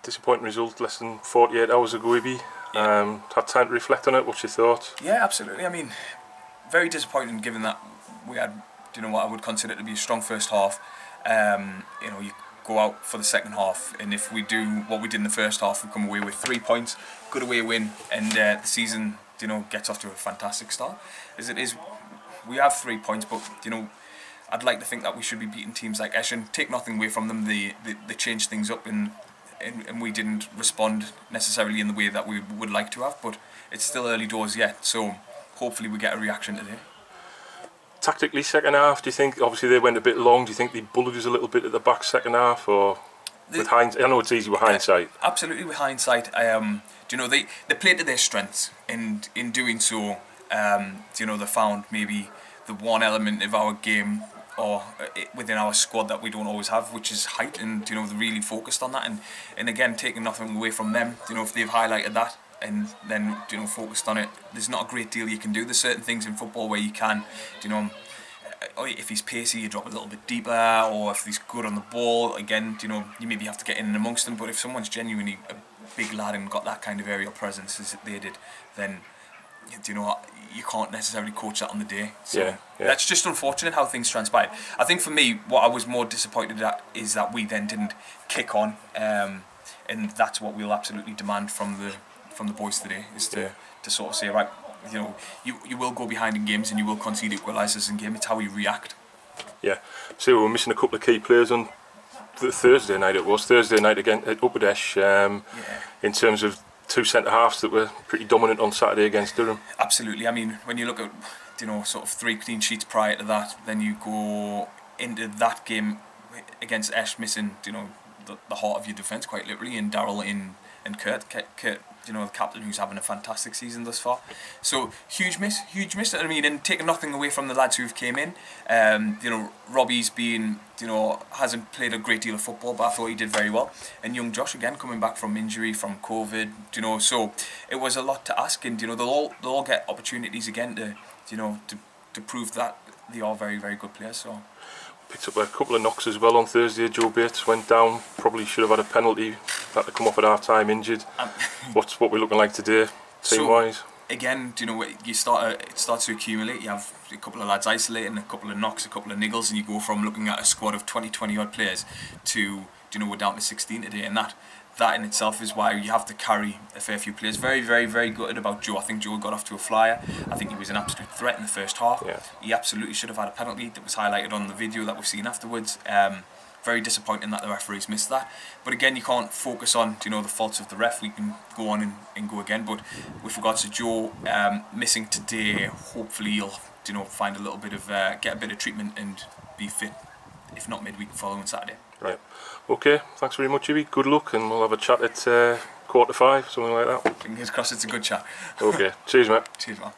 disappointing result less than 48 hours ago, Ibby. Had time to reflect on it. What's your thoughts? Yeah, absolutely. I mean, very disappointing given that we had, what I would consider to be a strong first half. You go out for the second half, and if we do what we did in the first half, we come away with 3 points, good away win, and the season, gets off to a fantastic start. As it is, we have 3 points, but I'd like to think that we should be beating teams like Eshin. Take nothing away from them. They changed things up, and we didn't respond necessarily in the way that we would like to have. But it's still early doors yet, so hopefully we get a reaction today. Tactically, second half, do you think, obviously they went a bit long, do you think they bullied us a little bit at the back second half, or with hindsight? I know it's easy with hindsight. Absolutely with hindsight. They played to their strengths, and in doing so, they found maybe the one element of our game or within our squad that we don't always have, which is height, and they really focused on that, and again, taking nothing away from them, if they've highlighted that and then focused on it, there's not a great deal you can do. There's certain things in football where you can, if he's pacey, you drop a little bit deeper, or if he's good on the ball, again, you maybe have to get in and amongst them. But if someone's genuinely a big lad and got that kind of aerial presence as they did, then you can't necessarily coach that on the day. So that's just unfortunate how things transpired. I think for me, what I was more disappointed at is that we then didn't kick on, and that's what we'll absolutely demand from the boys today, is to sort of say, right, you will go behind in games and you will concede equalisers in games. It's how you react. Yeah. So we were missing a couple of key players on Thursday night. It was Thursday night again at Upperdesh. In terms of two centre halves that were pretty dominant on Saturday against Durham. Absolutely. I mean, when you look at sort of 3 clean sheets prior to that, then you go into that game against Esh missing the heart of your defence quite literally, and Darryl and Kurt, the captain, who's having a fantastic season thus far. So huge miss. I mean, and taking nothing away from the lads who've came in. Robbie's been, hasn't played a great deal of football, but I thought he did very well. And young Josh again coming back from injury, from COVID. So it was a lot to ask, and they'll all get opportunities again to prove that they are very, very good players. So. Picked up a couple of knocks as well on Thursday. Joe Bates went down, probably should have had a penalty, had to come off at half time injured. What we're looking like today, team wise? So, again, it starts to accumulate. You have a couple of lads isolating, a couple of knocks, a couple of niggles, and you go from looking at a squad of 20 odd players to we're down to 16 today, and that in itself is why you have to carry a fair few players. Very, very, very gutted about Joe. I think Joe got off to a flyer. I think he was an absolute threat in the first half. Yeah. He absolutely should have had a penalty that was highlighted on the video that we've seen afterwards. Very disappointing that the referees missed that. But again, you can't focus on the faults of the ref. We can go on and go again. But with regards to Joe missing today, hopefully he'll find a little bit of get a bit of treatment and be fit, if not midweek following Saturday. Right. Okay, thanks very much, Ibby. Good luck, and we'll have a chat at 4:45, something like that. Fingers crossed it's a good chat. Okay, cheers, mate. Cheers, man.